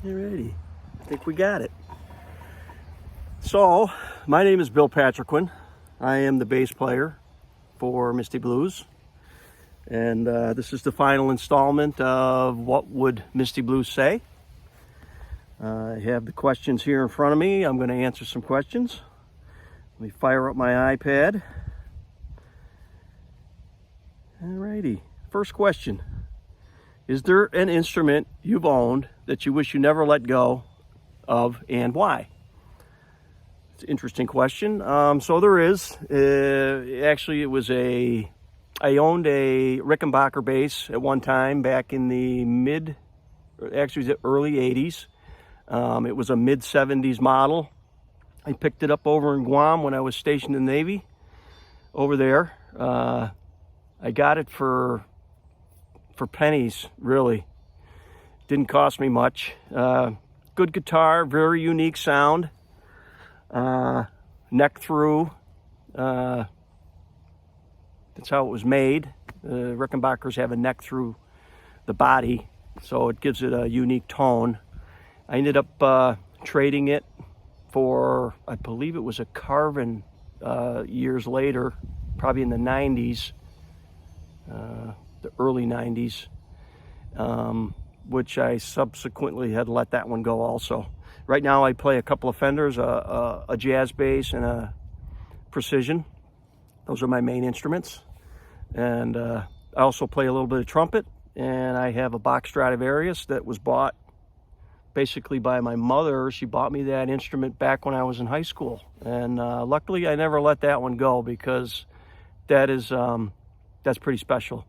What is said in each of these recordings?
Alrighty, I think we got it. So, my name is Bill Patriquin. I am the bass player for Misty Blues. And this is the final installment of What Would Misty Blues Say? I have the questions here in front of me. I'm going to answer some questions. Let me fire up my iPad. Alrighty, first question. Is there an instrument you've owned that you wish you never let go of, and why? It's an interesting question. So there is. Actually, I owned a Rickenbacker bass at one time back in the early 80s. It was a mid-70s model. I picked it up over in Guam when I was stationed in the Navy over there. I got it for pennies, really. Didn't cost me much. Good guitar, very unique sound. Neck through. That's how it was made. Rickenbackers have a neck through the body, so it gives it a unique tone. I ended up trading it for, I believe it was a Carvin years later, probably in the 90s. The early 90s, which I subsequently had let that one go also. Right now I play a couple of Fenders, a jazz bass and a precision. Those are my main instruments. And I also play a little bit of trumpet, and I have a box Stradivarius that was bought basically by my mother. She bought me that instrument back when I was in high school. And luckily I never let that one go, because that's pretty special.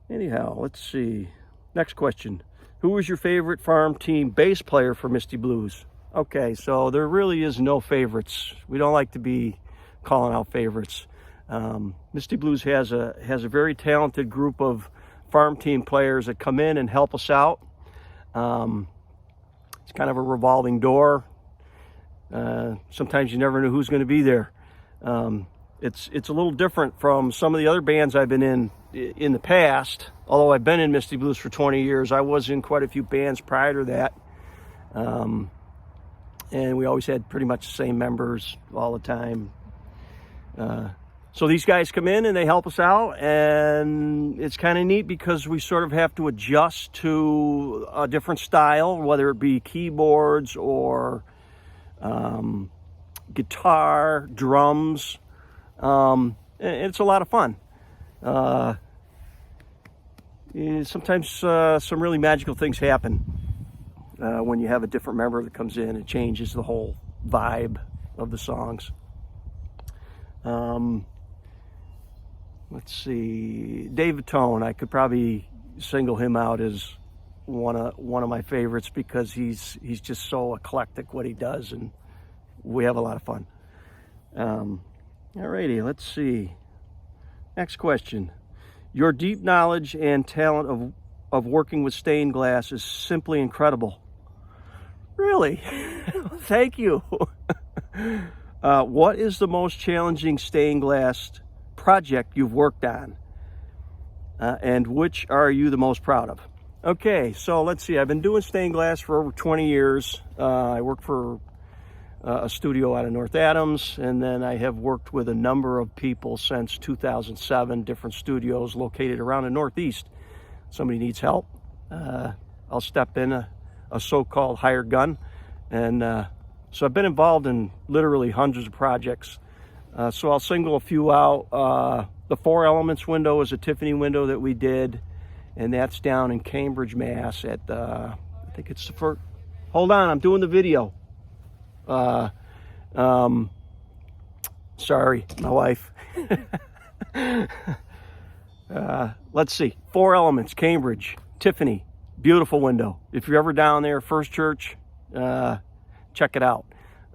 Anyhow, let's see. Next question. Who was your favorite farm team bass player for Misty Blues? Okay, so there really is no favorites. We don't like to be calling out favorites. Misty Blues has a very talented group of farm team players that come in and help us out. It's kind of a revolving door. Sometimes you never know who's going to be there. It's a little different from some of the other bands I've been in the past. Although I've been in Misty Blues for 20 years, I was in quite a few bands prior to that. And we always had pretty much the same members all the time. So these guys come in and they help us out, and it's kind of neat because we sort of have to adjust to a different style, whether it be keyboards or guitar, drums. It's a lot of fun. Sometimes some really magical things happen when you have a different member that comes in. It changes the whole vibe of the songs. Let's see, David Tone. I could probably single him out as one of my favorites, because he's just so eclectic what he does, and we have a lot of fun. Alrighty, let's see. Next question. Your deep knowledge and talent of working with stained glass is simply incredible. Really? Thank you. What is the most challenging stained glass project you've worked on? And which are you the most proud of? Okay, so let's see. I've been doing stained glass for over 20 years. I work for a studio out of North Adams, and then I have worked with a number of people since 2007, different studios located around the Northeast. Somebody needs help, I'll step in, a so-called hired gun. And so I've been involved in literally hundreds of projects. So I'll single a few out. The 4 Elements window is a Tiffany window that we did, and that's down in Cambridge, Mass at I think it's the first. Hold on, I'm doing the video. Sorry, my wife. Let's see. 4 Elements, Cambridge, Tiffany, beautiful window. If you're ever down there, First Church, check it out.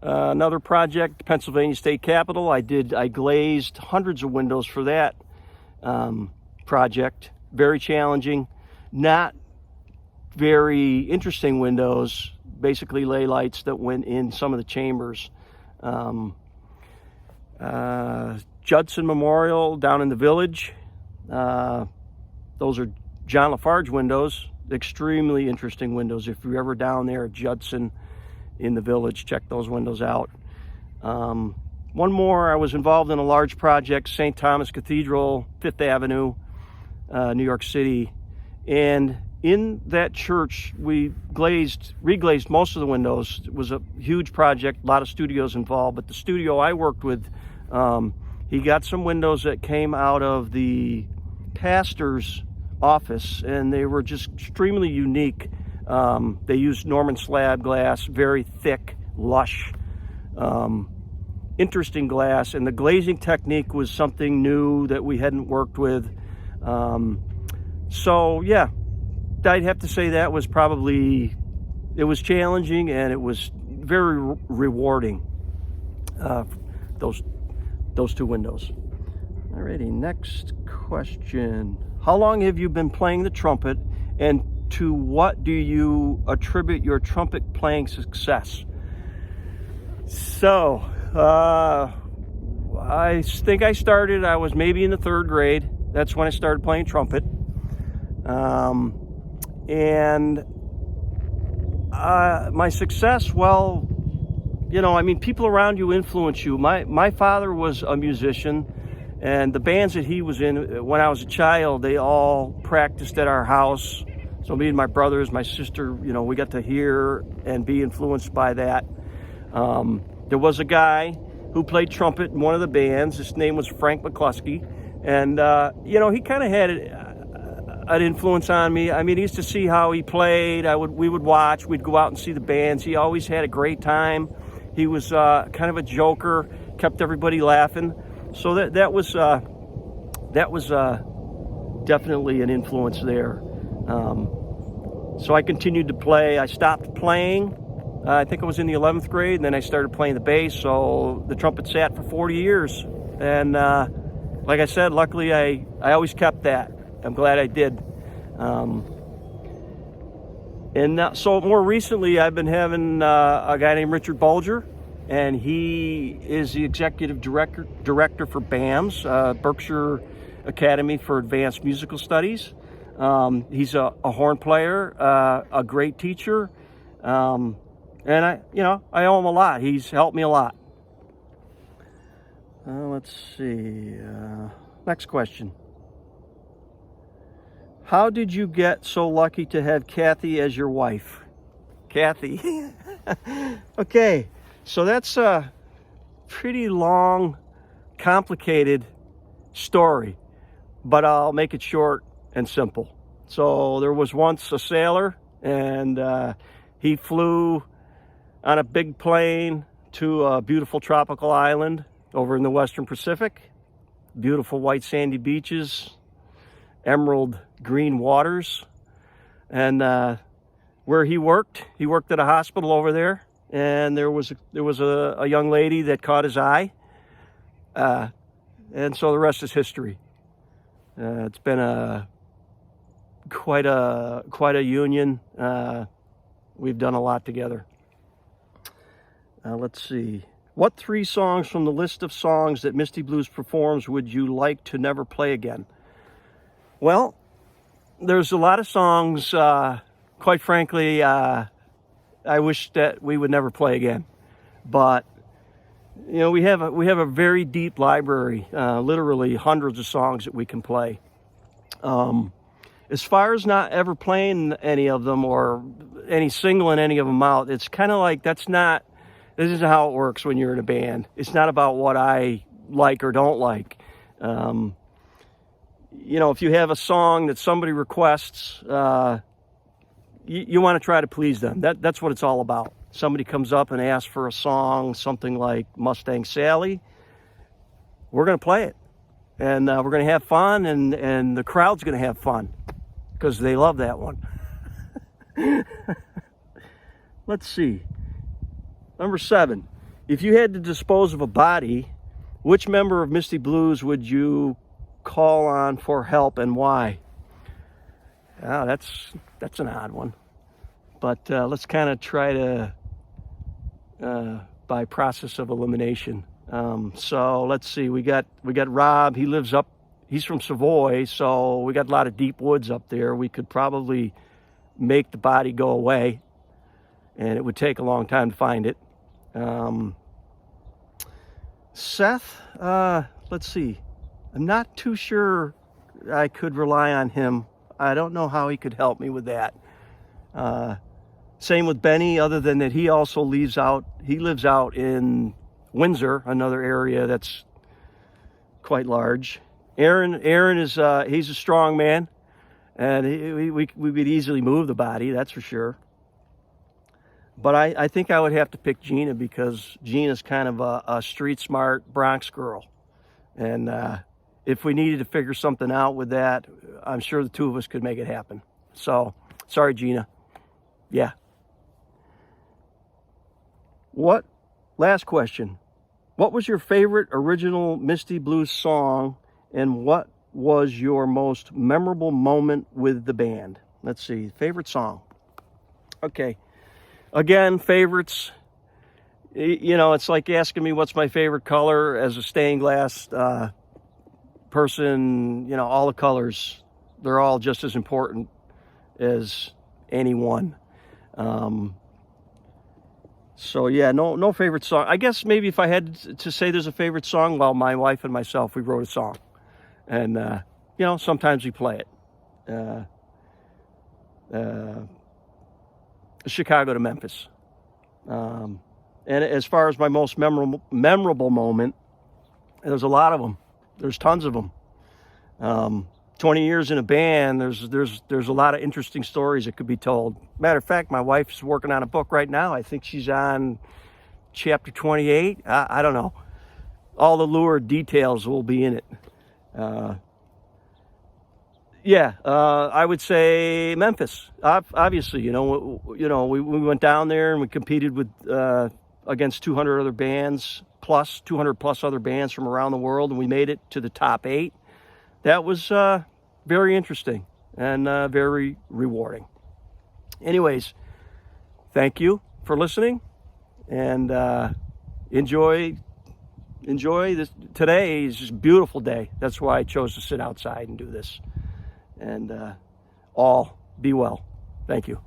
Another project, Pennsylvania State Capitol. I glazed hundreds of windows for that project. Very challenging, not very interesting windows. Basically lay lights that went in some of the chambers. Judson Memorial down in the Village. Those are John Lafarge windows. extremely interesting windows. If you're ever down there at Judson in the Village, check those windows out. One more, I was involved in a large project, St. Thomas Cathedral, 5th Avenue, New York City. And in that church, we reglazed most of the windows. It was a huge project, a lot of studios involved, but the studio I worked with, he got some windows that came out of the pastor's office, and they were just extremely unique. They used Norman slab glass, very thick, lush, interesting glass, and the glazing technique was something new that we hadn't worked with. So yeah, I'd have to say that was probably, it was challenging and it was very rewarding, those two windows. Alrighty, next question. How long have you been playing the trumpet, and to what do you attribute your trumpet playing success? So, I think I was maybe in the 3rd grade. That's when I started playing trumpet. My success, well, you know, I mean, people around you influence you. My father was a musician, and the bands that he was in when I was a child, they all practiced at our house. So me and my brothers, my sister, you know, we got to hear and be influenced by that. There was a guy who played trumpet in one of the bands. His name was Frank McCluskey. And, you know, he kind of had an influence on me. I mean, he used to see how he played. We would watch. We'd go out and see the bands. He always had a great time. He was kind of a joker, kept everybody laughing. So that was definitely an influence there. So I continued to play. I stopped playing. I think I was in the 11th grade, and then I started playing the bass. So the trumpet sat for 40 years. And like I said, luckily I always kept that. I'm glad I did. So more recently, I've been having a guy named Richard Bulger, and he is the executive director for BAMS, Berkshire Academy for Advanced Musical Studies. He's a horn player, a great teacher, and I owe him a lot. He's helped me a lot. Let's see. Next question. How did you get so lucky to have Kathy as your wife? Kathy. Okay, so that's a pretty long, complicated story, but I'll make it short and simple. So there was once a sailor, and he flew on a big plane to a beautiful tropical island over in the Western Pacific. Beautiful white sandy beaches, emerald green waters. And where he worked at a hospital over there, and there was a young lady that caught his eye, and so the rest is history. It's been quite a union. We've done a lot together. Let's see. What 3 songs from the list of songs that Misty Blues performs would you like to never play again? Well, there's a lot of songs, quite frankly, I wish that we would never play again. But, you know, we have a very deep library, literally hundreds of songs that we can play. As far as not ever playing any of them or any singling any of them out, it's kind of like this isn't how it works when you're in a band. It's not about what I like or don't like. You know, if you have a song that somebody requests, you want to try to please them. That's what it's all about. Somebody comes up and asks for a song, something like Mustang Sally, we're going to play it. And we're going to have fun, and the crowd's going to have fun because they love that one. Let's see. Number 7. If you had to dispose of a body, which member of Misty Blues would you call on for help and why? That's an odd one. But let's kind of try to, by process of elimination. So let's see, we got Rob. He's from Savoy, so we got a lot of deep woods up there. We could probably make the body go away, and it would take a long time to find it. Seth, let's see. I'm not too sure I could rely on him. I don't know how he could help me with that. Same with Benny, other than that he also lives out in Windsor, another area that's quite large. Aaron is, he's a strong man, and we could easily move the body, that's for sure. But I think I would have to pick Gina, because Gina's kind of a street smart Bronx girl. And if we needed to figure something out with that, I'm sure the two of us could make it happen. So, sorry, Gina. Yeah. Last question. What was your favorite original Misty Blues song, and what was your most memorable moment with the band? Let's see, favorite song. Okay. Again, favorites, you know, it's like asking me what's my favorite color. As a stained glass person, you know, all the colors, they're all just as important as any one. So yeah, no favorite song. I guess maybe if I had to say there's a favorite song, well, my wife and myself, we wrote a song. And, you know, sometimes we play it. Chicago to Memphis. And as far as my most memorable moment, there's a lot of them. There's tons of them. 20 years in a band, there's a lot of interesting stories that could be told. Matter of fact, my wife's working on a book right now. I think she's on chapter 28. I don't know. All the lurid details will be in it. I would say Memphis. Obviously, we went down there and we competed with against 200 other bands, plus 200 plus other bands from around the world, and we made it to the top 8. That was very interesting and very rewarding. Anyways, thank you for listening, and enjoy this. Today is just a beautiful day. That's why I chose to sit outside and do this. And all be well. Thank you.